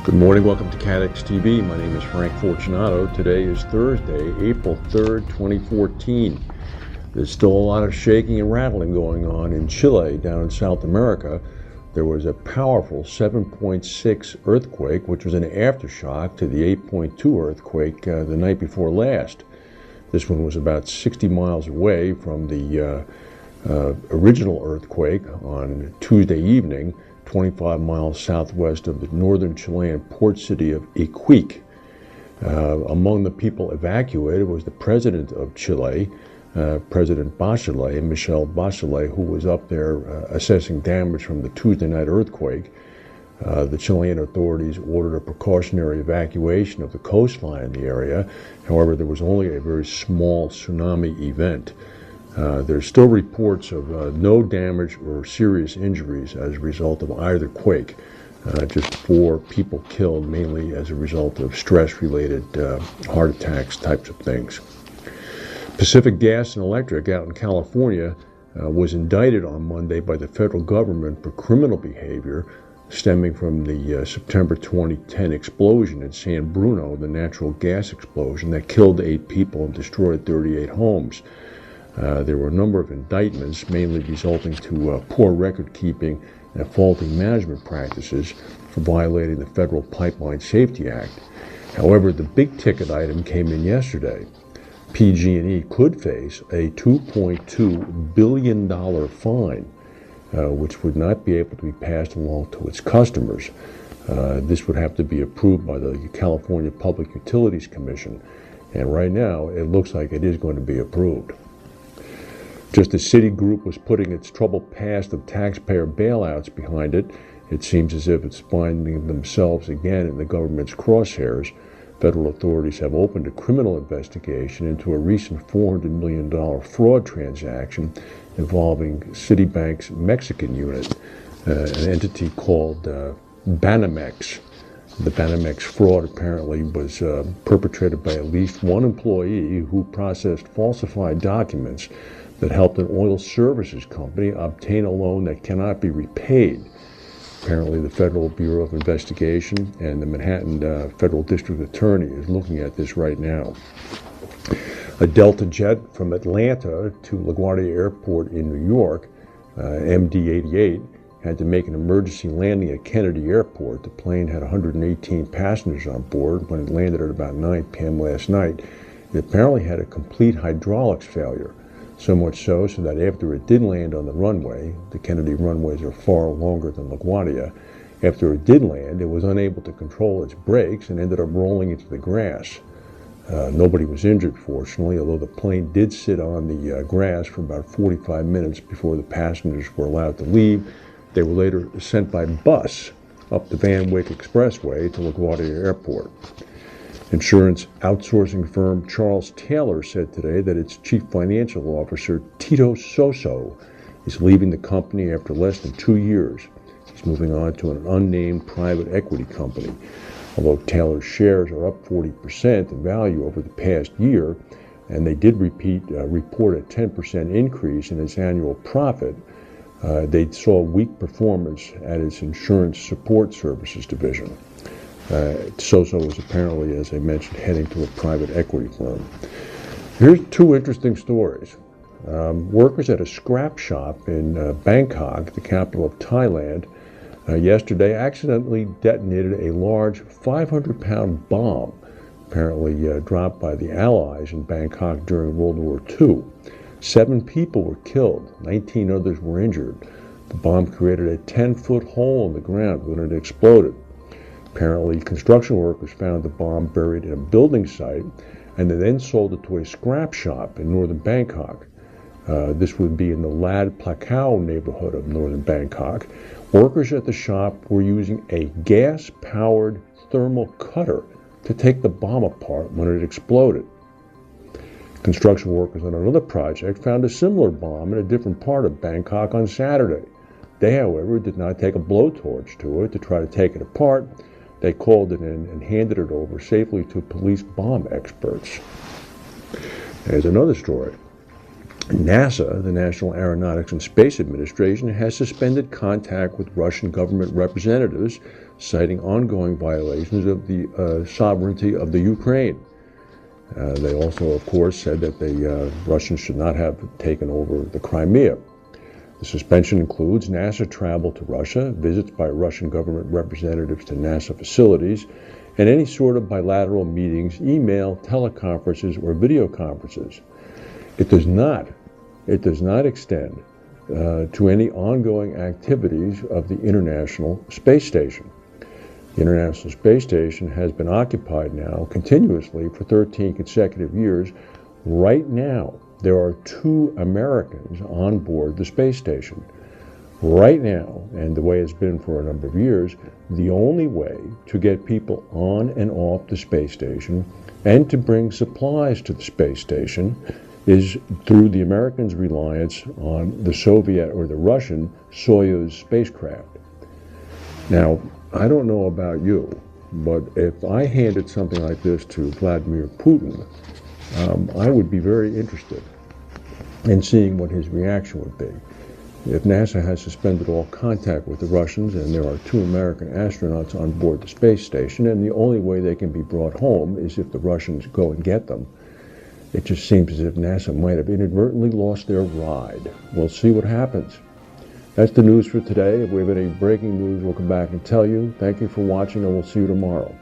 Good morning, welcome to CATEX TV. My name is Frank Fortunato. Today is Thursday, April 3rd, 2014. There's still a lot of shaking and rattling going on in Chile, down in South America. There was a powerful 7.6 earthquake, which was an aftershock to the 8.2 earthquake the night before last. This one was about 60 miles away from the original earthquake on Tuesday evening, 25 miles southwest of the northern Chilean port city of Iquique. Among the people evacuated was the president of Chile, President Bachelet, Michelle Bachelet, who was up there assessing damage from the Tuesday night earthquake. The Chilean authorities ordered a precautionary evacuation of the coastline in the area. However, there was only a very small tsunami event. There's still reports of no damage or serious injuries as a result of either quake. Just 4 people killed, mainly as a result of stress-related heart attacks types of things. Pacific Gas and Electric out in California was indicted on Monday by the federal government for criminal behavior stemming from the September 2010 explosion in San Bruno, the natural gas explosion that killed 8 people and destroyed 38 homes. There were a number of indictments, mainly resulting to poor record keeping and faulty management practices for violating the Federal Pipeline Safety Act. However, the big ticket item came in yesterday. PG&E could face a $2.2 billion fine, which would not be able to be passed along to its customers. This would have to be approved by the California Public Utilities Commission, and right now it looks like it is going to be approved. Just as Citigroup was putting its troubled past of taxpayer bailouts behind it, it seems as if it's finding themselves again in the government's crosshairs. Federal authorities have opened a criminal investigation into a recent $400 million fraud transaction involving Citibank's Mexican unit, an entity called Banamex. The Banamex fraud apparently was perpetrated by at least one employee who processed falsified documents that helped an oil services company obtain a loan that cannot be repaid. Apparently, the Federal Bureau of Investigation and the Manhattan Federal District Attorney is looking at this right now. A Delta jet from Atlanta to LaGuardia Airport in New York, MD-88, had to make an emergency landing at Kennedy Airport. The plane had 118 passengers on board when it landed at about 9 p.m. last night. It apparently had a complete hydraulics failure. So much so that after it did land on the runway, the Kennedy runways are far longer than LaGuardia, after it did land, it was unable to control its brakes and ended up rolling into the grass. Nobody was injured, fortunately, although the plane did sit on the grass for about 45 minutes before the passengers were allowed to leave. They were later sent by bus up the Van Wyck Expressway to LaGuardia Airport. Insurance outsourcing firm Charles Taylor said today that its chief financial officer, Tito Soso, is leaving the company after less than 2 years. He's moving on to an unnamed private equity company. Although Taylor's shares are up 40% in value over the past year, and they did report a 10% increase in its annual profit, they saw weak performance at its insurance support services division. Soso was apparently, as I mentioned, heading to a private equity firm. Here's 2 interesting stories. Workers at a scrap shop in Bangkok, the capital of Thailand, yesterday accidentally detonated a large 500-pound bomb, apparently dropped by the Allies in Bangkok during World War II. 7 people were killed, 19 others were injured. The bomb created a 10-foot hole in the ground when it exploded. Apparently, construction workers found the bomb buried in a building site, and they then sold it to a scrap shop in northern Bangkok. This would be in the Lad Plakao neighborhood of northern Bangkok. Workers at the shop were using a gas-powered thermal cutter to take the bomb apart when it exploded. Construction workers on another project found a similar bomb in a different part of Bangkok on Saturday. They, however, did not take a blowtorch to it to try to take it apart. They called it in and handed it over safely to police bomb experts. There's another story. NASA, the National Aeronautics and Space Administration, has suspended contact with Russian government representatives, citing ongoing violations of the sovereignty of the Ukraine. They also, of course, said that the Russians should not have taken over the Crimea. The suspension includes NASA travel to Russia, visits by Russian government representatives to NASA facilities, and any sort of bilateral meetings, email, teleconferences, or video conferences. It does not extend to any ongoing activities of the International Space Station. The International Space Station has been occupied now continuously for 13 consecutive years. Right now, there are 2 Americans on board the space station. Right now, and the way it's been for a number of years, the only way to get people on and off the space station and to bring supplies to the space station is through the Americans' reliance on the Soviet or the Russian Soyuz spacecraft. Now, I don't know about you, but if I handed something like this to Vladimir Putin, I would be very interested in seeing what his reaction would be. If NASA has suspended all contact with the Russians and there are 2 American astronauts on board the space station, and the only way they can be brought home is if the Russians go and get them, it just seems as if NASA might have inadvertently lost their ride. We'll see what happens. That's the news for today. If we have any breaking news, we'll come back and tell you. Thank you for watching, and we'll see you tomorrow.